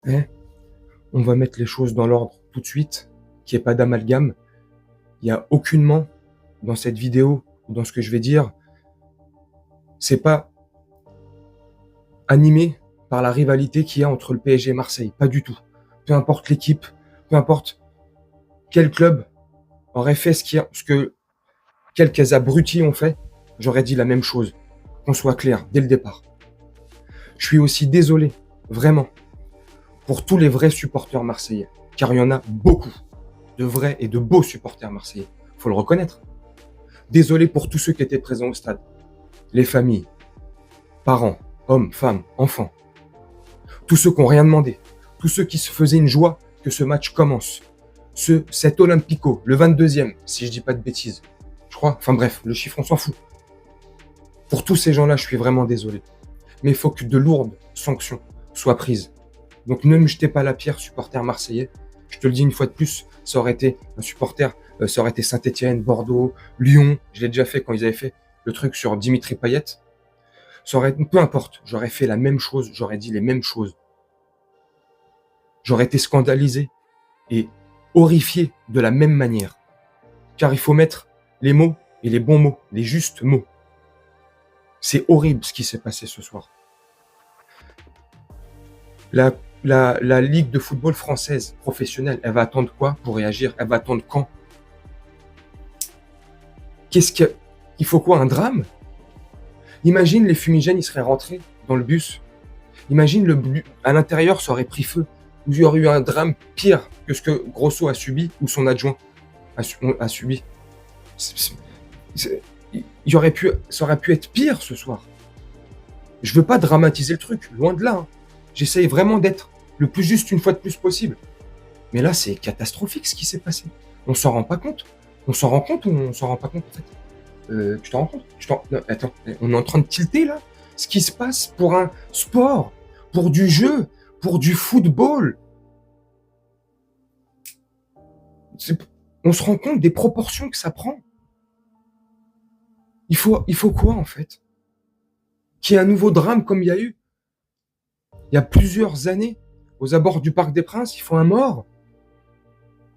hein, on va mettre les choses dans l'ordre tout de suite, qu'il n'y ait pas d'amalgame. Il n'y a aucunement, dans cette vidéo, ou dans ce que je vais dire, c'est pas animé par la rivalité qu'il y a entre le PSG et Marseille. Pas du tout. Peu importe l'équipe, peu importe quel club aurait fait ce que quelques abrutis ont fait, j'aurais dit la même chose. Qu'on soit clair, dès le départ. Je suis aussi désolé, vraiment, pour tous les vrais supporters marseillais. Car il y en a beaucoup de vrais et de beaux supporters marseillais. Faut le reconnaître. Désolé pour tous ceux qui étaient présents au stade. Les familles, parents, hommes, femmes, enfants. Tous ceux qui n'ont rien demandé. Tous ceux qui se faisaient une joie que ce match commence. Cet Olympico, le 22e, si je dis pas de bêtises. Je crois. Enfin bref, le chiffre, on s'en fout. Pour tous ces gens-là, je suis vraiment désolé. Mais il faut que de lourdes sanctions soient prises. Donc ne me jetez pas la pierre, supporter marseillais. Je te le dis une fois de plus, ça aurait été un supporter, ça aurait été Saint-Etienne, Bordeaux, Lyon. Je l'ai déjà fait quand ils avaient fait le truc sur Dimitri Payet. Peu importe, j'aurais fait la même chose, j'aurais dit les mêmes choses. J'aurais été scandalisé et horrifié de la même manière. Car il faut mettre les mots et les bons mots, les justes mots. C'est horrible ce qui s'est passé ce soir. La Ligue de football française professionnelle, elle va attendre quoi pour réagir? Elle va attendre quand? Il faut quoi? Un drame? Imagine les fumigènes, ils seraient rentrés dans le bus. Imagine à l'intérieur, ça aurait pris feu. Ou il y aurait eu un drame pire que ce que Grosso a subi ou son adjoint a subi. Ça aurait pu être pire ce soir. Je veux pas dramatiser le truc, loin de là. Hein. J'essaye vraiment d'être le plus juste une fois de plus possible. Mais là, c'est catastrophique ce qui s'est passé. On s'en rend pas compte. On s'en rend compte ou on s'en rend pas compte en fait? Tu t'en rends compte? Non, attends, on est en train de tilter là? Ce qui se passe pour un sport, pour du jeu, pour du football. On se rend compte des proportions que ça prend. Il faut quoi en fait? Qu'il y ait un nouveau drame comme il y a eu il y a plusieurs années aux abords du Parc des Princes, il faut un mort.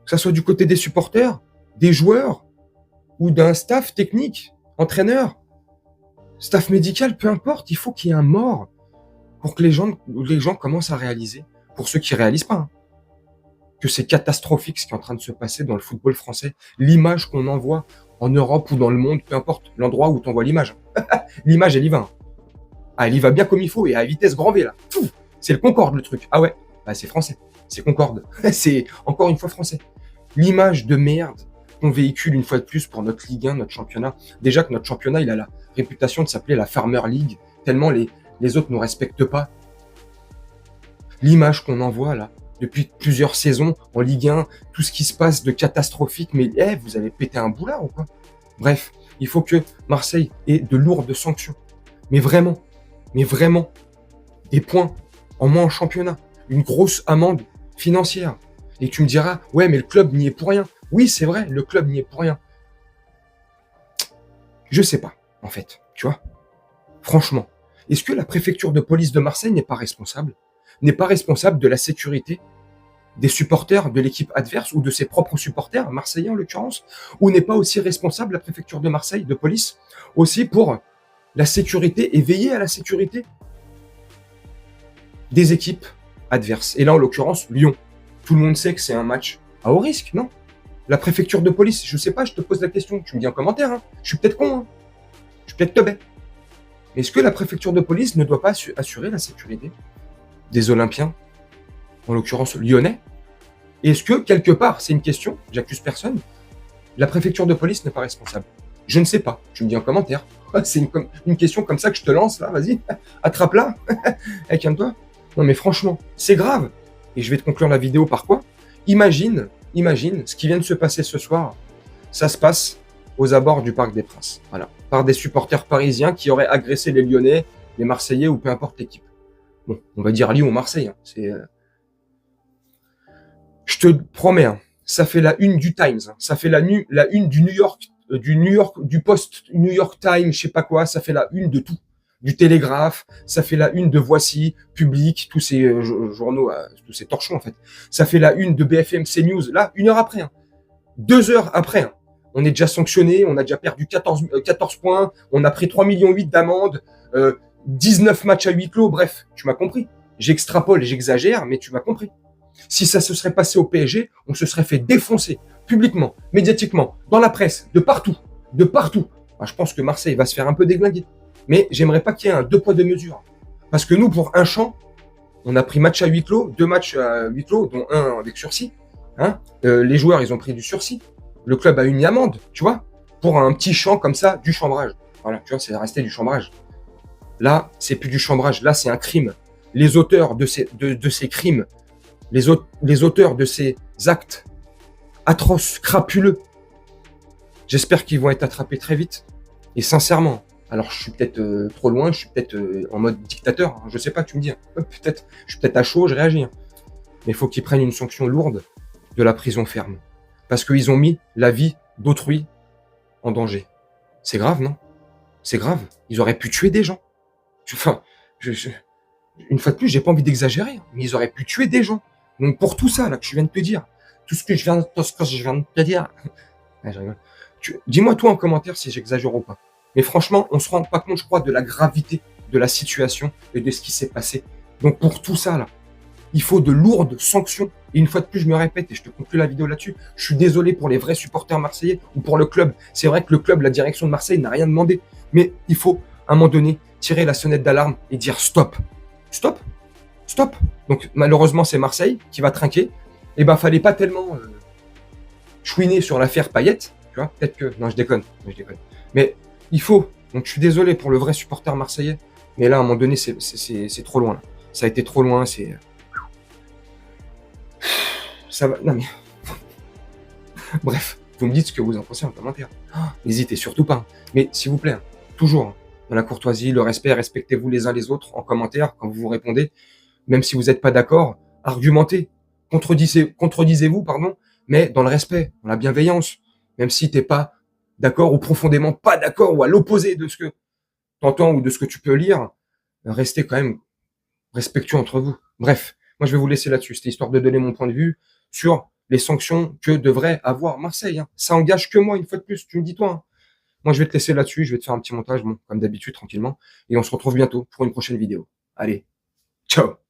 Que ça soit du côté des supporters, des joueurs ou d'un staff technique, entraîneur, staff médical, peu importe, il faut qu'il y ait un mort pour que les gens commencent à réaliser, pour ceux qui réalisent pas, hein, que c'est catastrophique ce qui est en train de se passer dans le football français. L'image qu'on envoie en Europe ou dans le monde, peu importe l'endroit où tu envoies l'image. L'image, elle y va. Hein. Ah, elle y va bien comme il faut et à vitesse grand V là. C'est le Concorde le truc. Ah ouais, bah c'est français. C'est Concorde. C'est encore une fois français. L'image de merde qu'on véhicule une fois de plus pour notre Ligue 1, notre championnat. Déjà que notre championnat, il a la réputation de s'appeler la Farmer League, tellement les autres ne nous respectent pas. L'image qu'on envoie là, depuis plusieurs saisons en Ligue 1, tout ce qui se passe de catastrophique, mais vous avez pété un boulard ou quoi? Bref, il faut que Marseille ait de lourdes sanctions. Mais vraiment, des points en moins en championnat, une grosse amende financière. Et tu me diras, ouais, mais le club n'y est pour rien. Oui, c'est vrai, le club n'y est pour rien. Je sais pas, en fait, tu vois. Franchement, est-ce que la préfecture de police de Marseille n'est pas responsable de la sécurité des supporters de l'équipe adverse ou de ses propres supporters, marseillais en l'occurrence, ou n'est pas aussi responsable la préfecture de Marseille, de police, aussi pour la sécurité et veiller à la sécurité des équipes adverses. Et là, en l'occurrence, Lyon. Tout le monde sait que c'est un match à haut risque, non? La préfecture de police, je sais pas, je te pose la question, tu me dis en commentaire, hein. Je suis peut-être con, hein. Je suis peut-être teubé. Mais est-ce que la préfecture de police ne doit pas assurer la sécurité des Olympiens, en l'occurrence lyonnais? Et est-ce que, quelque part, c'est une question, j'accuse personne, la préfecture de police n'est pas responsable? Je ne sais pas, tu me dis en commentaire. C'est une question comme ça que je te lance, là, vas-y, attrape-la, calme-toi. Non mais franchement, c'est grave. Et je vais te conclure la vidéo par quoi? Imagine ce qui vient de se passer ce soir. Ça se passe aux abords du Parc des Princes. Voilà. Par des supporters parisiens qui auraient agressé les Lyonnais, les Marseillais ou peu importe l'équipe. Bon, on va dire Lyon ou Marseille. Hein. Je te promets, hein, ça fait la une du Times. Hein. Ça fait la une du New York, du Post New York Times, je sais pas quoi. Ça fait la une de tout. du Télégraphe, ça fait la une de Voici, Public, tous ces journaux, tous ces torchons en fait. Ça fait la une de BFM CNews, là, 1 heure après, hein. 2 heures après, hein. On est déjà sanctionné, on a déjà perdu 14 points, on a pris 3,8 millions d'amende, 19 matchs à huis clos, bref, tu m'as compris. J'extrapole, j'exagère, mais tu m'as compris. Si ça se serait passé au PSG, on se serait fait défoncer publiquement, médiatiquement, dans la presse, de partout, de partout. Bah, je pense que Marseille va se faire un peu déglinguer. Mais j'aimerais pas qu'il y ait un 2 poids 2 mesures. Parce que nous, pour un champ, on a pris match à huis clos, 2 matchs à huis clos, dont un avec sursis. Hein, les joueurs, ils ont pris du sursis. Le club a une amende, tu vois, pour un petit champ comme ça, du chambrage. Voilà, tu vois, c'est resté du chambrage. Là, c'est plus du chambrage, là, c'est un crime. Les auteurs de ces crimes, les auteurs de ces actes atroces, crapuleux, j'espère qu'ils vont être attrapés très vite. Et sincèrement, alors je suis peut-être trop loin, je suis peut-être en mode dictateur, hein, je sais pas, tu me dis. Hein. Peut-être, je suis peut-être à chaud, je réagis. Hein. Mais il faut qu'ils prennent une sanction lourde de la prison ferme. Parce qu'ils ont mis la vie d'autrui en danger. C'est grave, non? C'est grave. Ils auraient pu tuer des gens. Enfin, une fois de plus, j'ai pas envie d'exagérer, hein, mais ils auraient pu tuer des gens. Donc pour tout ça là que je viens de te dire, tout ce que je viens de te dire, ouais, je rigole. Dis-moi toi en commentaire si j'exagère ou pas. Mais franchement, on se rend pas compte, je crois, de la gravité de la situation et de ce qui s'est passé. Donc pour tout ça là, il faut de lourdes sanctions. Et une fois de plus, je me répète et je te conclue la vidéo là-dessus. Je suis désolé pour les vrais supporters marseillais ou pour le club. C'est vrai que le club, la direction de Marseille n'a rien demandé. Mais il faut, à un moment donné, tirer la sonnette d'alarme et dire stop. Stop. Stop. Donc malheureusement, c'est Marseille qui va trinquer. Et ben, fallait pas tellement chouiner sur l'affaire Payet. Tu vois, peut-être que... Non, je déconne. Mais il faut. Donc je suis désolé pour le vrai supporter marseillais. Mais là, à un moment donné, c'est trop loin. Là. Ça a été trop loin, c'est... Ça va. Non mais. Bref, vous me dites ce que vous en pensez en commentaire. N'hésitez surtout pas. Mais s'il vous plaît, toujours, dans la courtoisie, le respect, respectez-vous les uns les autres en commentaire quand vous vous répondez. Même si vous n'êtes pas d'accord, argumentez. Contredisez-vous, pardon, mais dans le respect, dans la bienveillance. Même si t'es pas d'accord ou profondément pas d'accord ou à l'opposé de ce que t'entends ou de ce que tu peux lire, restez quand même respectueux entre vous. Bref, moi je vais vous laisser là-dessus. C'était histoire de donner mon point de vue sur les sanctions que devrait avoir Marseille. Hein. Ça engage que moi, une fois de plus, tu me dis toi. Hein. Moi, je vais te laisser là-dessus, je vais te faire un petit montage, bon, comme d'habitude, tranquillement. Et on se retrouve bientôt pour une prochaine vidéo. Allez, ciao.